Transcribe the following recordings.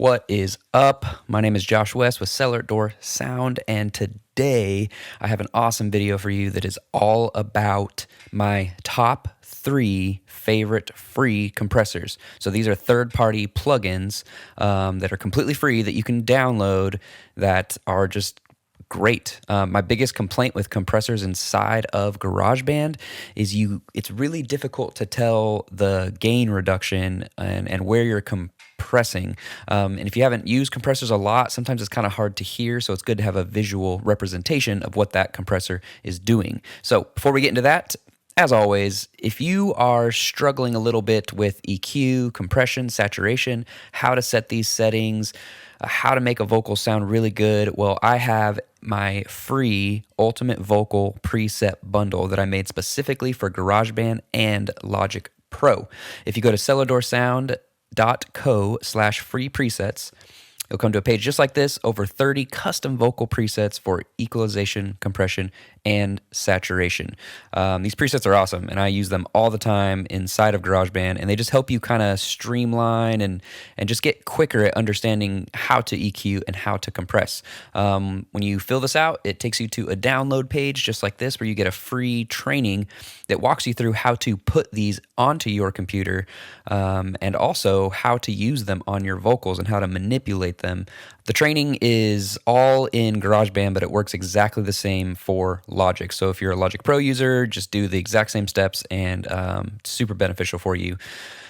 What is up? My name is Josh West with Cellar Sound, and today I have an awesome video for you that is all about my top 3 favorite free compressors. So these are third-party plugins that are completely free that you can download that are just great. My biggest complaint with compressors inside of GarageBand is it's really difficult to tell the gain reduction and where you're compressing. And if you haven't used compressors a lot, sometimes it's kind of hard to hear, so it's good to have a visual representation of what that compressor is doing. So before we get into that, as always, if you are struggling a little bit with EQ, compression, saturation, how to set these settings, how to make a vocal sound really good, well, I have my free Ultimate Vocal preset bundle that I made specifically for GarageBand and Logic Pro. If you go to celladorsound.co/free presets, you'll come to a page just like this, over 30 custom vocal presets for equalization, compression, and saturation. These presets are awesome, and I use them all the time inside of GarageBand, and they just help you kind of streamline and just get quicker at understanding how to EQ and how to compress. When you fill this out, it takes you to a download page just like this, where you get a free training that walks you through how to put these onto your computer, and also how to use them on your vocals and how to manipulate them. The training is all in GarageBand, but it works exactly the same for Logic. So if you're a Logic Pro user, just do the exact same steps, and super beneficial for you.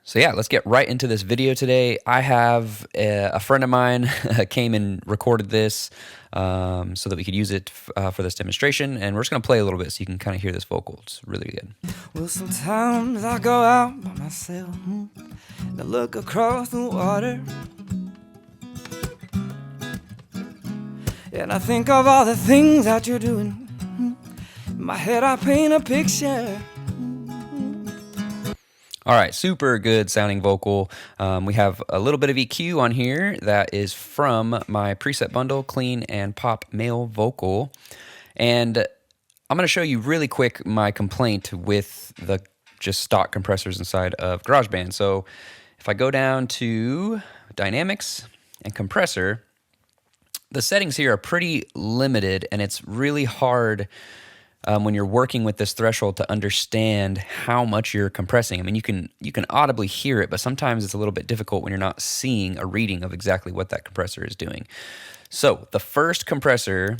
So yeah, let's get right into this video today. I have a friend of mine came and recorded this so that we could use it for this demonstration, and we're just going to play a little bit so you can kind of hear this vocal. It's really good. Well, sometimes I go out by myself and I look across the water, and I think of all the things that you're doing. In my head I paint a picture. All right, super good sounding vocal. We have a little bit of EQ on here that is from my preset bundle, Clean and Pop Male Vocal. And I'm going to show you really quick my complaint with the just stock compressors inside of GarageBand. So if I go down to Dynamics and Compressor, the settings here are pretty limited, and it's really hard when you're working with this threshold to understand how much you're compressing. I mean, you can audibly hear it, but sometimes it's a little bit difficult when you're not seeing a reading of exactly what that compressor is doing. So the first compressor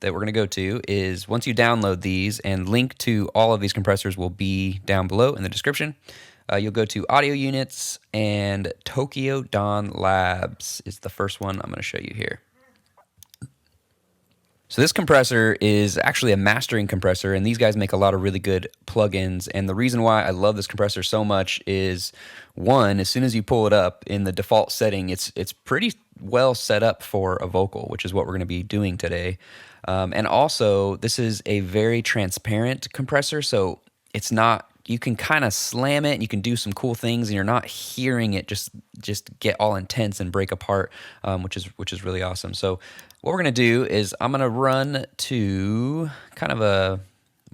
that we're going to go to is, once you download these, and link to all of these compressors will be down below in the description, you'll go to Audio Units, and Tokyo Dawn Labs is the first one I'm going to show you here. So this compressor is actually a mastering compressor, and these guys make a lot of really good plugins. And the reason why I love this compressor so much is, one, as soon as you pull it up in the default setting, it's pretty well set up for a vocal, which is what we're going to be doing today. And also, this is a very transparent compressor, so it's not, you can kind of slam it and you can do some cool things, and you're not hearing it just get all intense and break apart, which is really awesome. So what we're going to do is I'm going to run to kind of a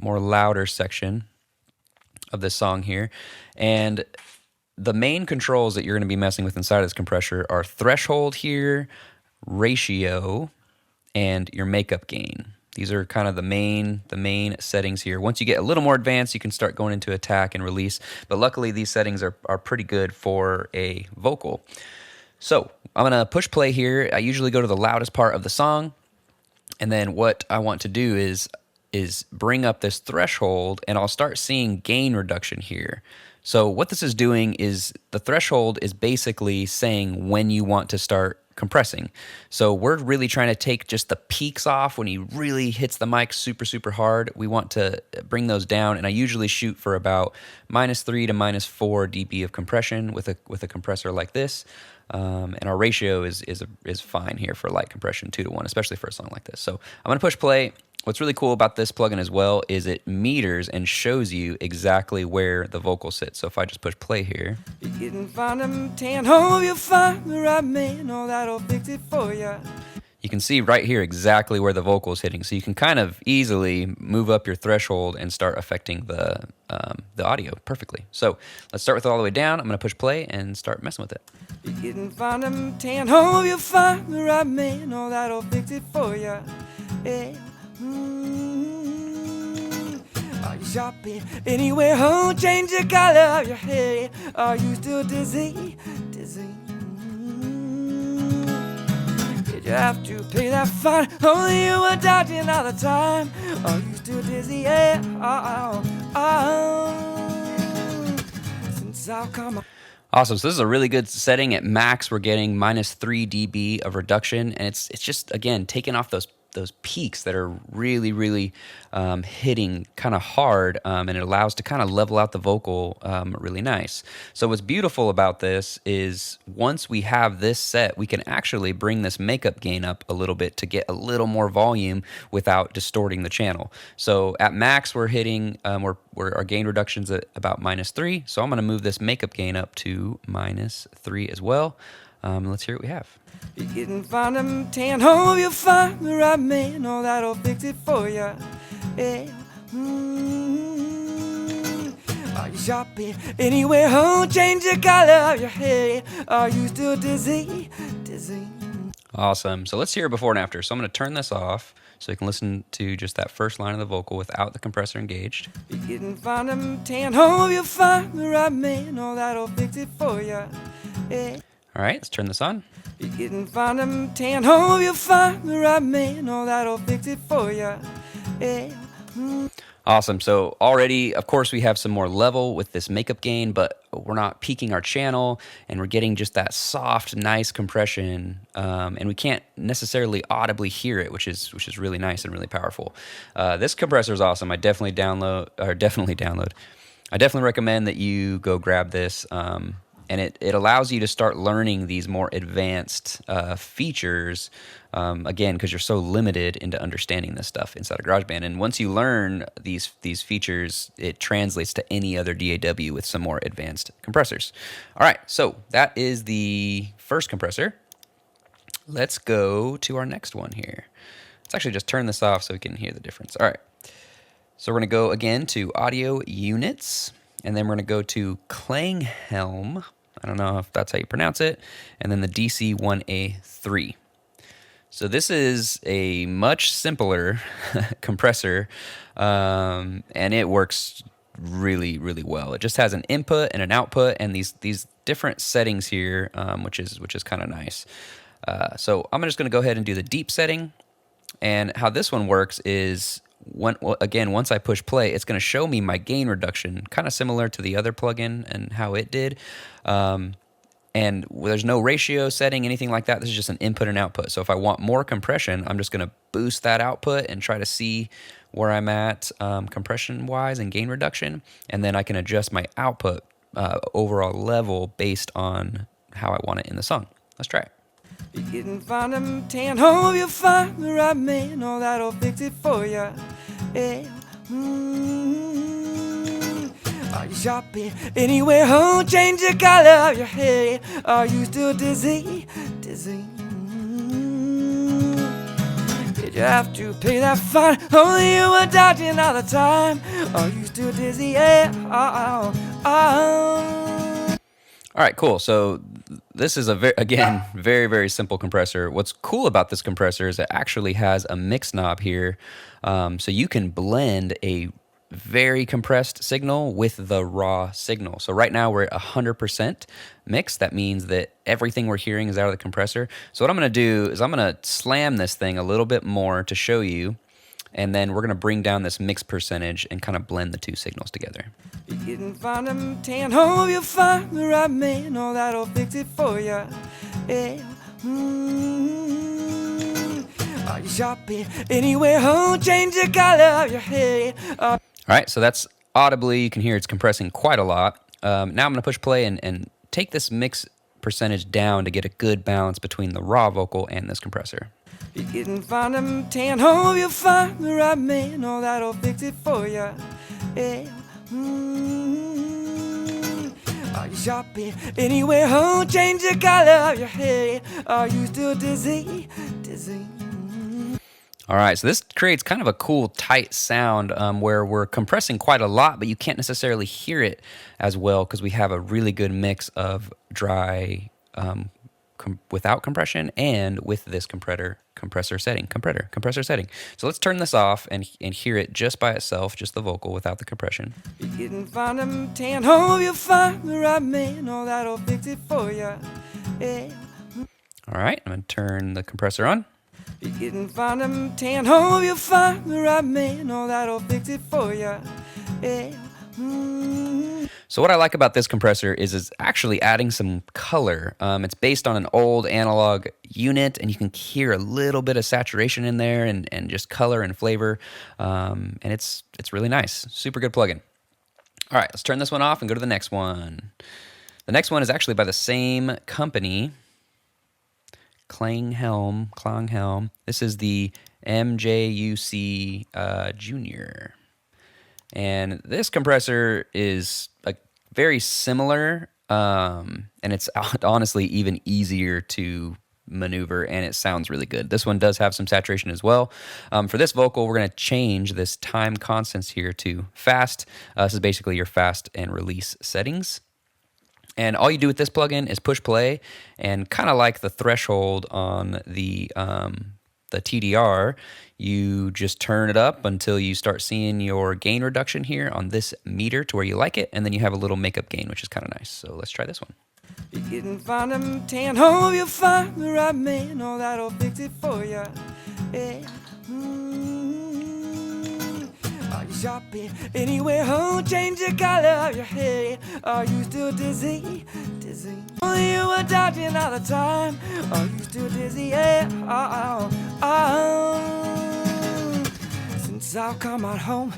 more louder section of this song here, and the main controls that you're going to be messing with inside of this compressor are threshold here, ratio, and your makeup gain. These are kind of the main settings here. Once you get a little more advanced, you can start going into attack and release, but luckily these settings are pretty good for a vocal. So I'm going to push play here. I usually go to the loudest part of the song, and then what I want to do is bring up this threshold, and I'll start seeing gain reduction here. So what this is doing is, the threshold is basically saying when you want to start compressing. So we're really trying to take just the peaks off when he really hits the mic super hard. We want to bring those down, and I usually shoot for about -3 to -4 dB of compression with a compressor like this. And our ratio is fine here for light compression, 2:1, especially for a song like this. So I'm going to push play. What's really cool about this plugin as well is it meters and shows you exactly where the vocal sits. So if I just push play here, You can find them 10 home, you'll find the right man. Oh, that'll fix it for ya. you can see right here exactly where the vocal is hitting. So you can kind of easily move up your threshold and start affecting the audio perfectly. So let's start with it all the way down. I'm going to push play and start messing with it. You didn't find them tan, hope you'll find the right man, oh, that'll fix it for you. Yeah. Are you shopping anywhere? Oh, change your color of your hair. Are you still dizzy? Dizzy. Did you have to pay that fine? Only you were dodging all the time. Are you still dizzy? Yeah. Since I'll come. Awesome. So this is a really good setting. At max, we're getting -3 dB of reduction, and it's just, again, taking off those peaks that are really hitting kind of hard, and it allows to kind of level out the vocal really nice. So what's beautiful about this is once we have this set, we can actually bring this makeup gain up a little bit to get a little more volume without distorting the channel. So at max, we're hitting our gain reduction's at about -3. So I'm going to move this makeup gain up to -3 as well. Let's hear what we have. You didn't find them tan, hope you'll find the right man, oh, that'll fix it for you. Yeah. Are you shopping anywhere? Oh, change the color of your hair. Are you still dizzy? Dizzy. Awesome. So let's hear it before and after. So I'm going to turn this off so you can listen to just that first line of the vocal without the compressor engaged. You didn't find them tan, hope you'll find the right man, oh, that'll fix it for you. Yeah. All right, let's turn this on. You didn't find them tan, hope you'll find the right man, oh, that'll fix it for you. Yeah. Awesome. So already, of course, we have some more level with this makeup gain, but we're not peaking our channel, and we're getting just that soft, nice compression, and we can't necessarily audibly hear it, which is really nice and really powerful. This compressor is awesome. I definitely recommend that you go grab this. And it allows you to start learning these more advanced features, again, because you're so limited into understanding this stuff inside of GarageBand. And once you learn these features, it translates to any other DAW with some more advanced compressors. All right, so that is the first compressor. Let's go to our next one here. Let's actually just turn this off so we can hear the difference. All right, so we're going to go again to Audio Units, and then we're going to go to Klanghelm. I don't know if that's how you pronounce it. And then the DC1A3. So this is a much simpler compressor, and it works really well. It just has an input and an output, and these different settings here, which is kind of nice. So I'm just going to go ahead and do the deep setting. And how this one works is, once I push play, it's going to show me my gain reduction, kind of similar to the other plugin and how it did. And there's no ratio setting, anything like that. This is just an input and output. So if I want more compression, I'm just going to boost that output and try to see where I'm at compression-wise and gain reduction. And then I can adjust my output overall level based on how I want it in the song. Let's try it. You didn't find them tan, hope you'll find the right man, oh, that'll fix it for you. Yeah. Are you shopping anywhere? Oh, change the color of your hair. Are you still dizzy? Dizzy. Did you have to pay that fine? Only you were dodging all the time. Are you still dizzy? Yeah. All right, cool. So this is very simple compressor. What's cool about this compressor is it actually has a mix knob here, so you can blend a very compressed signal with the raw signal. So right now we're at 100% mix. That means that everything we're hearing is out of the compressor. So what I'm going to do is I'm going to slam this thing a little bit more to show you, and then we're going to bring down this mix percentage and kind of blend the two signals together. You didn't find them tan, hope you'll find the right man, oh, that'll fix it for you. Yeah. Are you shopping anywhere? Oh, change the color of your hair. All right, so that's audibly, you can hear it's compressing quite a lot. Now I'm going to push play and take this mix percentage down to get a good balance between the raw vocal and this compressor. You didn't find them tan, hope you'll find the right man, oh, that'll fix it for you. Yeah. Are you shopping anywhere? Oh, change the color of your hair. Are you still dizzy? Dizzy. dizzy. All right, so this creates kind of a cool tight sound where we're compressing quite a lot, but you can't necessarily hear it as well because we have a really good mix of dry without compression and with this compressor setting. So let's turn this off and hear it just by itself, just the vocal without the compression. You didn't find him, tan, hope you find the right man, oh, that'll fix it for you. Yeah. All right, I'm gonna turn the compressor on. You didn't find him, tan, hope you find the right man, oh, that'll fix it for you. Yeah. So what I like about this compressor is actually adding some color. It's based on an old analog unit, and you can hear a little bit of saturation in there and just color and flavor. And it's really nice. Super good plugin. All right, let's turn this one off and go to the next one. The next one is actually by the same company, Klanghelm. This is the MJUC Junior. And this compressor is very similar, and it's honestly even easier to maneuver, and it sounds really good. This one does have some saturation as well. For this vocal, we're going to change this time constants here to fast. This is basically your fast and release settings. And all you do with this plugin is push play, and kind of like the threshold on the TDR, you just turn it up until you start seeing your gain reduction here on this meter to where you like it, and then you have a little makeup gain, which is kind of nice. So let's try this one. You didn't find him, tan, hope you find the right man, oh, that'll fix it for you. Yeah. Are you shopping anywhere? Oh, change the color of your hair. Are you still dizzy? Dizzy. Only you were dodging all the time. Are you still dizzy? Yeah. Since I've come out home.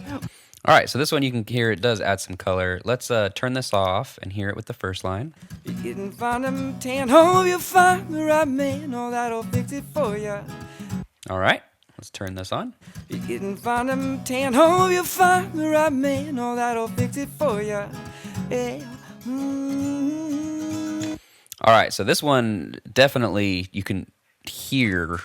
All right, so this one you can hear it does add some color. Let's turn this off and hear it with the first line. You didn't find him, tan, hope you find the right man, oh, that'll fix it for you. All right, let's turn this on. You didn't find him, tan, hope you find the right man, oh, that'll fix it for you. Yeah. All right, so this one definitely you can hear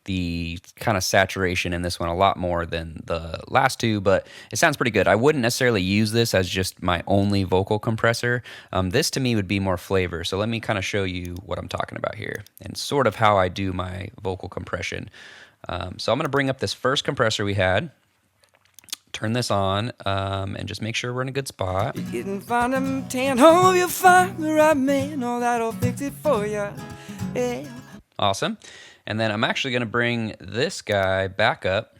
the kind of saturation in this one a lot more than the last two, but it sounds pretty good. I wouldn't necessarily use this as just my only vocal compressor. This to me would be more flavor. So let me kind of show you what I'm talking about here and sort of how I do my vocal compression. So I'm going to bring up this first compressor we had, turn this on, and just make sure we're in a good spot. You didn't find him, tan, hope you find the right man, oh, that'll fix it for you. Yeah. Awesome. And then I'm actually going to bring this guy back up,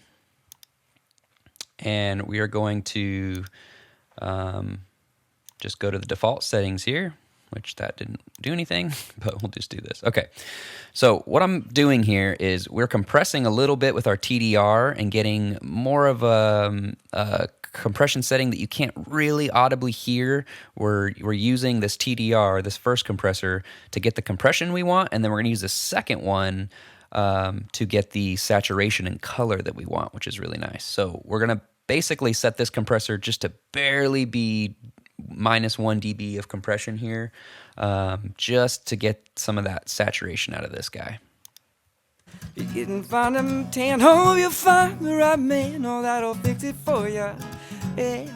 and we are going to just go to the default settings here, which that didn't do anything, but we'll just do this. Okay, so what I'm doing here is we're compressing a little bit with our TDR and getting more of a compression setting that you can't really audibly hear. We're using this TDR, this first compressor, to get the compression we want, and then we're going to use the second one to get the saturation and color that we want, which is really nice. So we're going to basically set this compressor just to barely be -1 dB of compression here, just to get some of that saturation out of this guy. You didn't find him, tan, hope you find the right man, oh, that'll fix it for you. Yeah.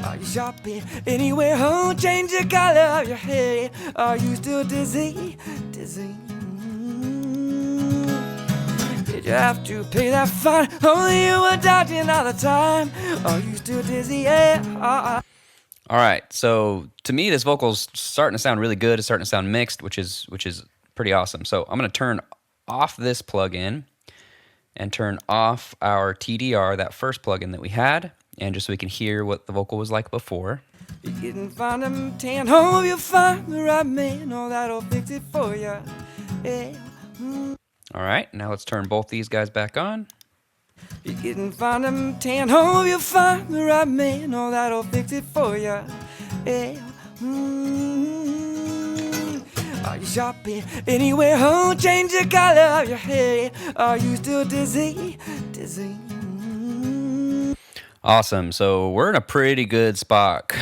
Are you shopping anywhere? Oh, change the color of your hair. Are you still dizzy? Dizzy. Did you have to pay that fine? Only you were dodging all the time. Are you still dizzy? Yeah. All right, so to me, this vocal's starting to sound really good. It's starting to sound mixed, which is pretty awesome. So I'm going to turn off this plugin and turn off our TDR, that first plugin that we had, and just so we can hear what the vocal was like before. You didn't find him, tan, hope you find the right man, oh, that'll fix it for you. Yeah. All right, now let's turn both these guys back on. You didn't find him, tan, hope you find the right man, oh, that'll fix it for you. Yeah. Are you shopping anywhere? Oh, change the color of your hair. Are you still dizzy? Dizzy. Awesome. So we're in a pretty good spot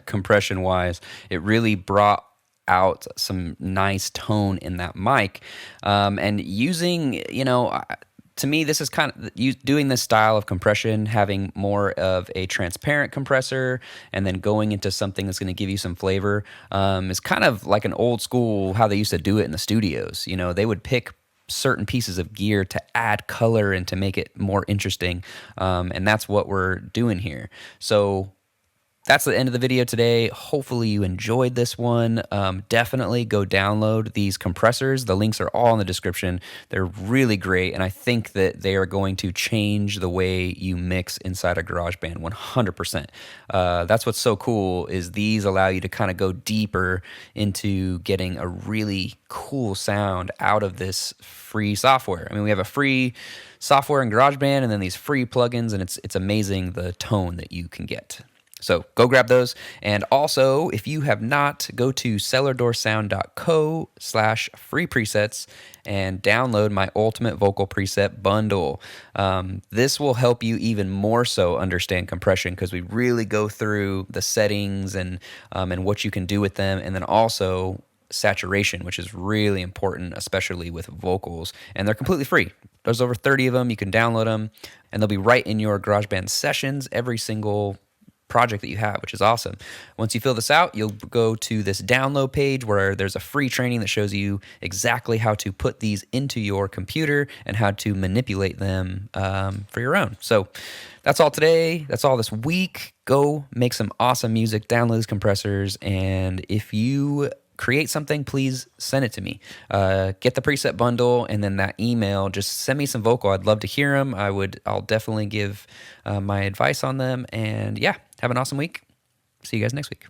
compression-wise. It really brought out some nice tone in that mic. And using, to me, this is kind of doing this style of compression, having more of a transparent compressor and then going into something that's going to give you some flavor, is kind of like an old school how they used to do it in the studios. They would pick certain pieces of gear to add color and to make it more interesting. And that's what we're doing here. So that's the end of the video today. Hopefully you enjoyed this one. Definitely go download these compressors. The links are all in the description. They're really great, and I think that they are going to change the way you mix inside a GarageBand 100%. That's what's so cool is these allow you to kind of go deeper into getting a really cool sound out of this free software. I mean, we have a free software in GarageBand and then these free plugins, and it's amazing the tone that you can get. So go grab those. And also, if you have not, go to cellardoorsound.co/free presets and download my ultimate vocal preset bundle. This will help you even more so understand compression because we really go through the settings and what you can do with them, and then also saturation, which is really important, especially with vocals. And they're completely free. There's over 30 of them. You can download them, and they'll be right in your GarageBand sessions, every single project that you have, which is awesome. Once you fill this out, you'll go to this download page where there's a free training that shows you exactly how to put these into your computer and how to manipulate them for your own. So that's all today. That's all this week. Go make some awesome music, download these compressors, and if you create something, please send it to me. Get the preset bundle and then that email. Just send me some vocal. I'd love to hear them. I'll definitely give my advice on them. And yeah, have an awesome week. See you guys next week.